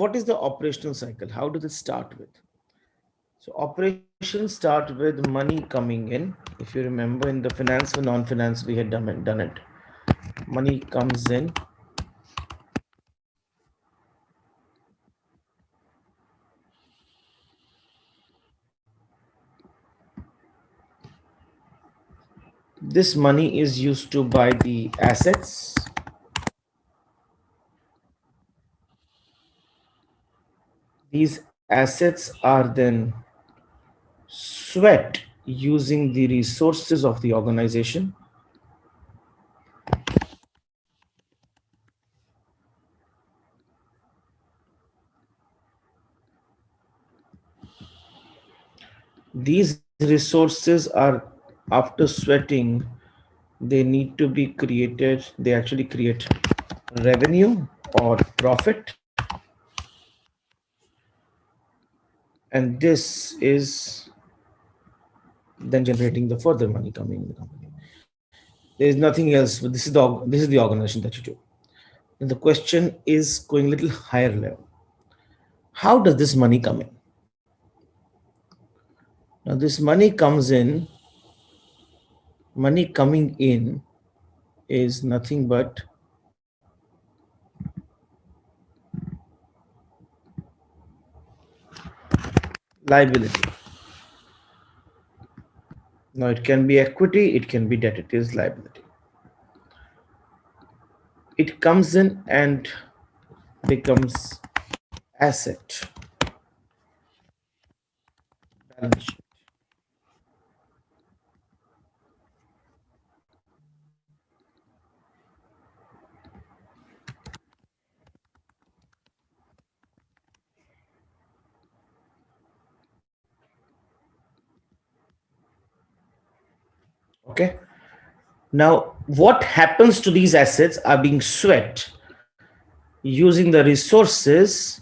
what is the operational cycle? How does it start with? So operations start with money coming in. If you remember, in the finance or non-finance, we had done it. Money comes in. This money is used to buy the assets. These assets are then sweat using the resources of the organization. These resources are, after sweating, they need to be created. They actually create revenue or profit. And this is then generating the further money coming in the company. There is nothing else. But this is the organization that you do. And the question is going a little higher level. How does this money come in? Now, this money comes in. Money coming in is nothing but liability. Now, it can be equity, it can be debt, it is liability. It comes in and becomes asset. Balance sheet. Okay. Now, what happens to these assets are being sweat using the resources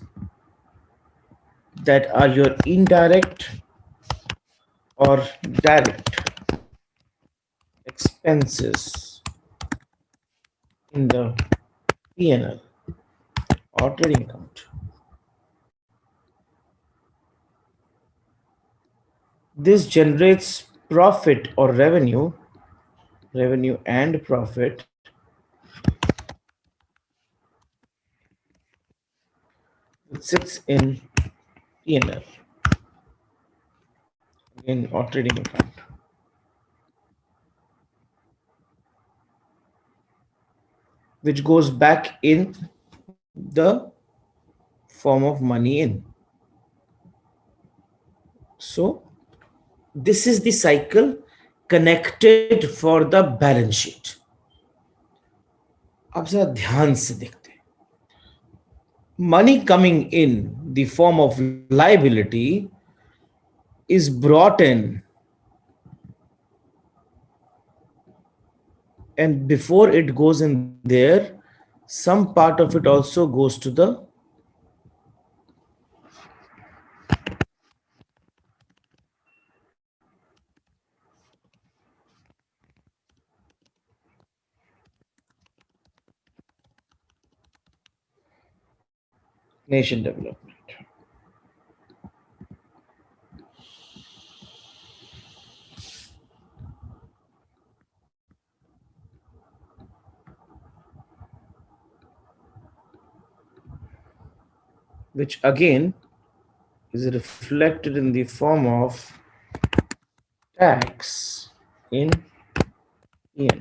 that are your indirect or direct expenses in the P&L or trading account. This generates profit or revenue and profit that sits in P&L in or trading account. Which goes back in the form of money in. So this is the cycle connected for the balance sheet. अब जरा ध्यान से देखते हैं. Money coming in the form of liability is brought in, and before it goes in there, some part of it also goes to the nation development. Which again is reflected in the form of tax in P&L.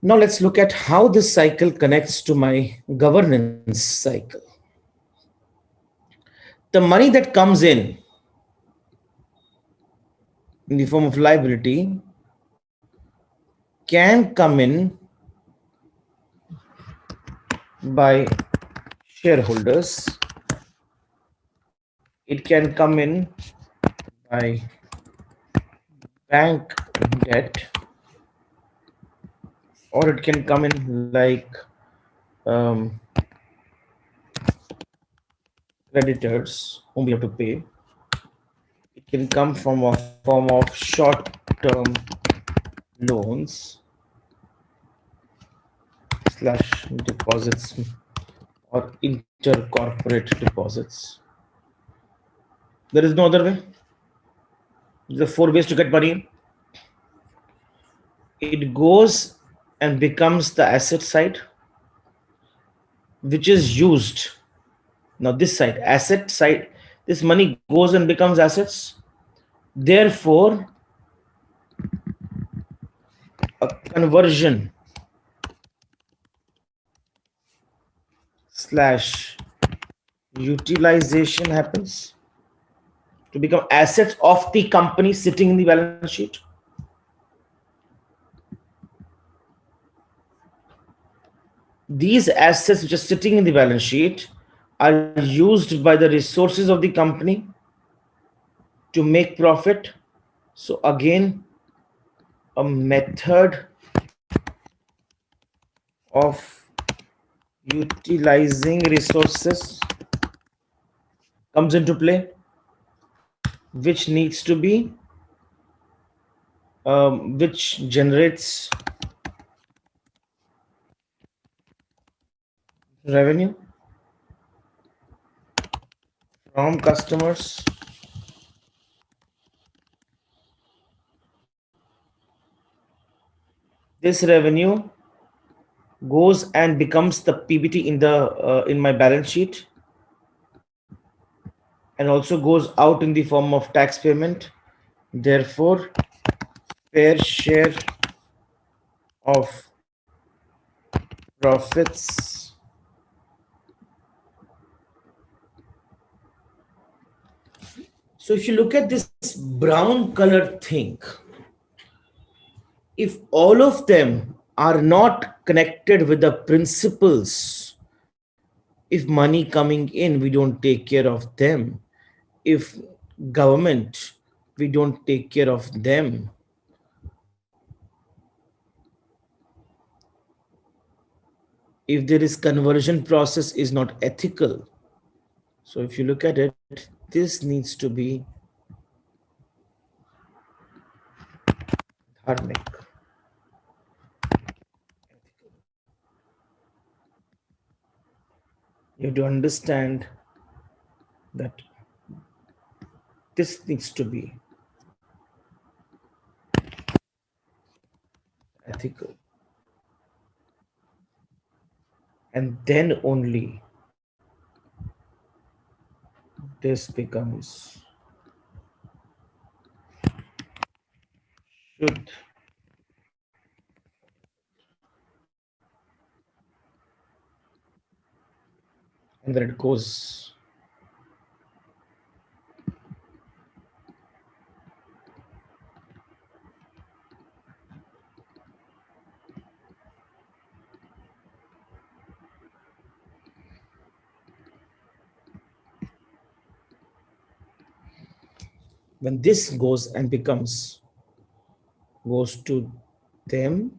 Now let's look at how this cycle connects to my governance cycle. The money that comes in the form of liability can come in by shareholders. It can come in by bank debt, or it can come in like creditors whom we have to pay. It can come from a form of short-term loans slash deposits or intercorporate deposits. There is no other way. The four ways to get money. It goes and becomes the asset side, which is used. Now, this side, asset side, this money goes and becomes assets. Therefore, a conversion slash utilization happens to become assets of the company sitting in the balance sheet. These assets which are sitting in the balance sheet are used by the resources of the company to make profit. So again, a method of utilizing resources comes into play, which needs to be which generates revenue from customers. This revenue goes and becomes the PBT in my balance sheet, and also goes out in the form of tax payment. Therefore, fair share of profits So if you look at this brown colored thing, if all of them are not connected with the principles, if money coming in, we don't take care of them. If government, we don't take care of them. If there is conversion process is not ethical. So if you look at it, this needs to be dharmic. You have to understand that this needs to be ethical. And then only this becomes should. And then it goes. When this goes and goes to them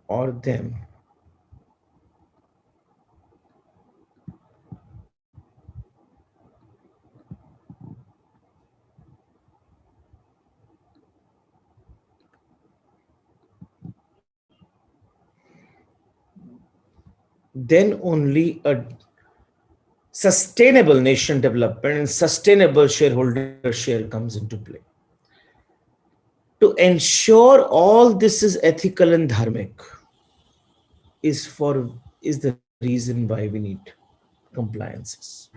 or them, then only a sustainable nation development and sustainable shareholder share comes into play. To ensure all this is ethical and dharmic is the reason why we need compliances.